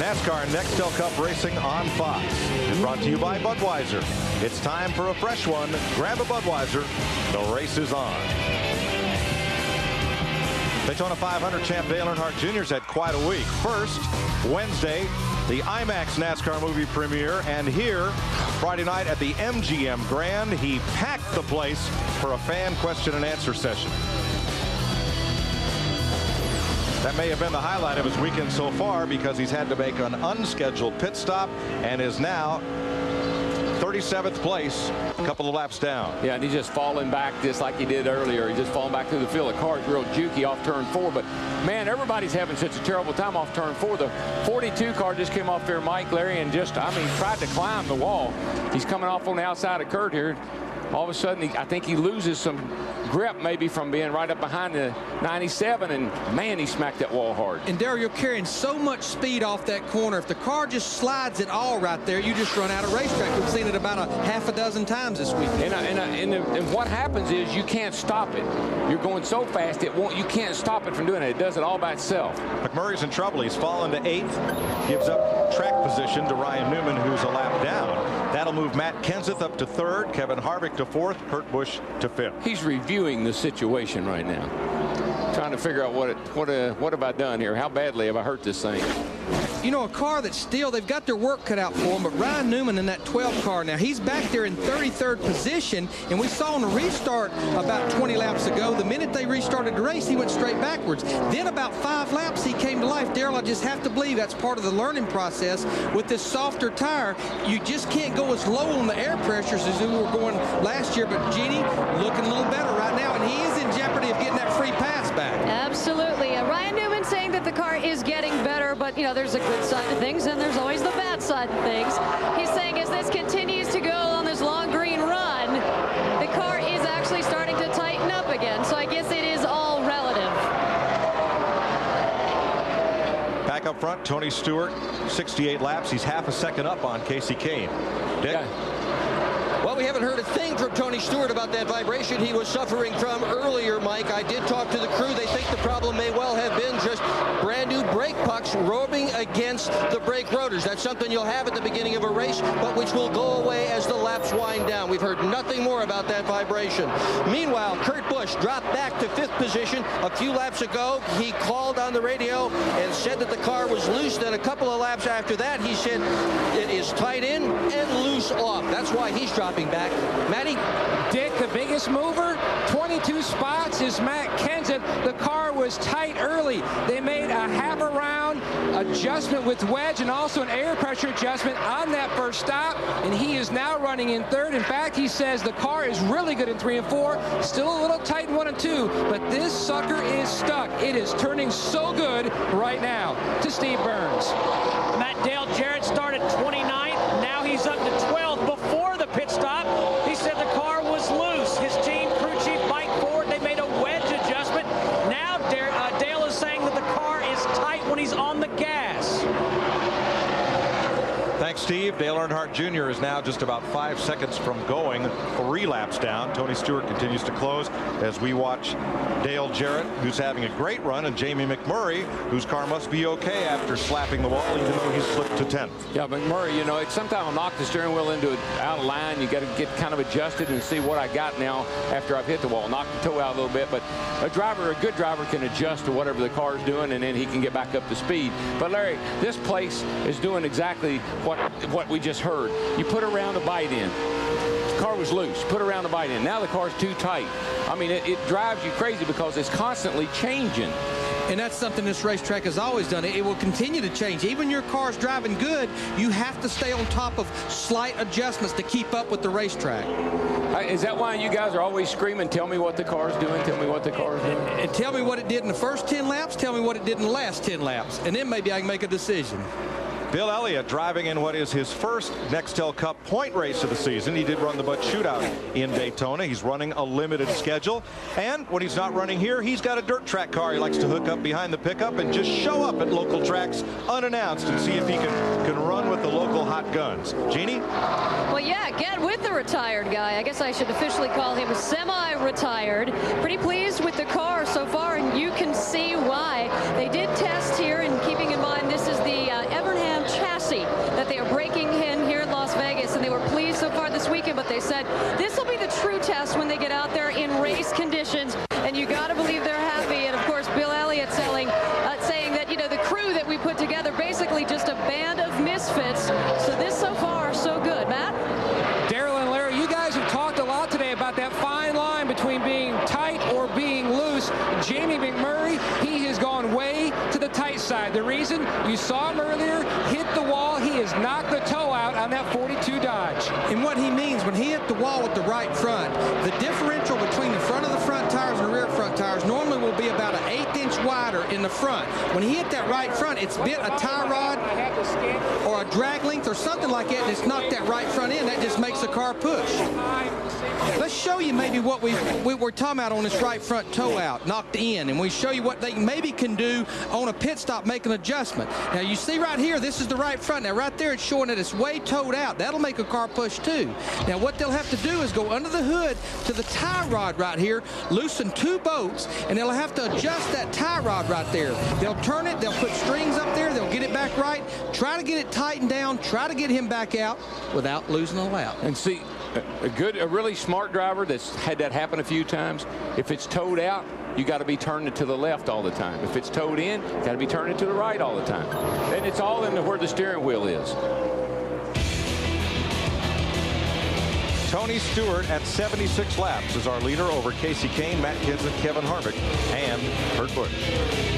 NASCAR Nextel Cup Racing on Fox is brought to you by Budweiser. It's time for a fresh one. Grab a Budweiser. The race is on. Daytona 500 champ Dale Earnhardt Jr.'s had quite a week. First, Wednesday, the IMAX NASCAR movie premiere, and here, Friday night at the MGM Grand, he packed the place for a fan question and answer session. That may have been the highlight of his weekend so far because he's had to make an unscheduled pit stop and is now 37th place, a couple of laps down. Yeah, and he's just falling back just like he did earlier. He's just falling back through the field. The car's real jukey off turn 4, but man, everybody's having such a terrible time off turn 4. The 42 car just came off there, Mike, Larry, and just, I mean, tried to climb the wall. He's coming off on the outside of Kurt here. All of a sudden, I think he loses some grip maybe from being right up behind the 97, and man, he smacked that wall hard. And Darryl, you're carrying so much speed off that corner. If the car just slides at all right there, you just run out of racetrack. We've seen it about a half a dozen times this week. And what happens is you can't stop it. You're going so fast you can't stop it from doing it. It does it all by itself. McMurray's in trouble. He's fallen to 8th, gives up track position to Ryan Newman, who's a lap down. That'll move Matt Kenseth up to 3rd, Kevin Harvick to 4th, Kurt Busch to 5th. He's reviewing the situation right now, trying to figure out what have I done here? How badly have I hurt this thing? You know, a car that's still, they've got their work cut out for him, but Ryan Newman in that 12 car now, he's back there in 33rd position, and we saw on the restart about 20 laps ago, the minute they restarted the race, he went straight backwards. Then about 5 laps, he came to life. Darryl, I just have to believe that's part of the learning process. With this softer tire, you just can't go as low on the air pressures as we were going last year, but Jeannie looking a little better right now, and he is in jeopardy of getting that free pass back. Absolutely. Ryan Newman saying that the car is getting better, but, you know, there's a good side of things, and there's always the bad side of things. He's saying as this continues to go on this long green run, the car is actually starting to tighten up again. So I guess it is all relative. Back up front, Tony Stewart, 68 laps. He's half a second up on Casey Kane. Dick? Yeah. Well, we haven't heard a thing from Tony Stewart about that vibration he was suffering from earlier, Mike. I did talk to the crew. They think the problem may well have been just brand new brake pucks rubbing against the brake rotors. That's something you'll have at the beginning of a race, but which will go away as the laps wind down. We've heard nothing more about that vibration. Meanwhile, Kurt Busch dropped back to 5th position. A few laps ago, he called on the radio and said that the car was loose. Then a couple of laps after that, he said it is tight in and loose off. That's why he's dropping back. Matty? Dick, the biggest mover, 22 spots is Matt Kenseth. The car was tight early. They made a half a round adjustment with wedge and also an air pressure adjustment on that first stop, and he is now running in 3rd. In fact, he says the car is really good in 3 and 4, still a little tight in 1 and 2, but this sucker is stuck. It is turning so good right now. To Steve Burns. Dale Jarrett started 29th. Now he's up to 12th before the pit stop. He said the car was loose. His team, crew chief Mike Ford, they made a wedge adjustment. Now Dale is saying that the car is tight when he's on the gas. Thanks, Steve. Dale Earnhardt Jr. is now just about 5 seconds from going 3 laps down. Tony Stewart continues to close as we watch Dale Jarrett, who's having a great run, and Jamie McMurray, whose car must be okay after slapping the wall, even though he slipped to 10th. Yeah, McMurray, you know, sometimes I'll knock the steering wheel into it out of line. You got to get kind of adjusted and see what I got now after I've hit the wall. Knock the toe out a little bit, but a good driver can adjust to whatever the car's doing, and then he can get back up to speed. But Larry, this place is doing exactly what we just heard. You put a round of bite in. The car was loose. Put a round of bite in. Now the car's too tight. I mean, it drives you crazy because it's constantly changing. And that's something this racetrack has always done. It will continue to change. Even your car's driving good, you have to stay on top of slight adjustments to keep up with the racetrack. Is that why you guys are always screaming, tell me what the car's doing, tell me what the car's doing? And tell me what it did in the first 10 laps, tell me what it did in the last 10 laps, and then maybe I can make a decision. Bill Elliott driving in what is his first Nextel Cup point race of the season. He did run the Bud Shootout in Daytona. He's running a limited schedule. And when he's not running here, he's got a dirt track car he likes to hook up behind the pickup and just show up at local tracks unannounced and see if he can run with the local hot guns. Jeannie? Well, yeah, get with the retired guy. I guess I should officially call him semi-retired. Pretty pleased with the car so far, and you can see why. They did test here, and keeping in mind this is the Evernham Speedway said this will be the true test when they get out there in race conditions, and you got to believe they're happy. And of course, Bill Elliott saying that, you know, the crew that we put together, basically just a band of misfits. So this so far, so good. Matt? Daryl and Larry, you guys have talked a lot today about that fine line between being tight or being loose. Jamie McMurray, he has gone way to the tight side. The reason, you saw him earlier, hit the wall. He has knocked the toe out on that 42 Dodge. And what he means, when he hit the wall with the right front, the differential between the front of the front tires and the rear front tires normally will be about an 1/8 inch wider in the front. When he hit that right front, it's bit a tie rod or a drag length or something like that, and it's knocked that right front in. That just makes the car push. Let's show you maybe what we were talking about on this right front toe out, knocked in, and we show you what they maybe can do on a pit stop, make an adjustment. Now you see right here, this is the right front. Now right there, it's showing that it's way towed out. That'll make a car push too. Now what they'll have to do is go under the hood to the tie rod right here, loosen 2 bolts, and they'll have to adjust that tie rod right there. They'll turn it, they'll put strings up there, they'll get it back right, try to get it tightened down, try to get him back out without losing a lap. And see, a really smart driver that's had that happen a few times, if it's towed out, you got to be turning it to the left all the time. If it's towed in, you got to be turning it to the right all the time. And it's all into where the steering wheel is. Tony Stewart at 76 laps is our leader over Casey Kane, Matt Kenseth, Kevin Harvick, and Kurt Busch.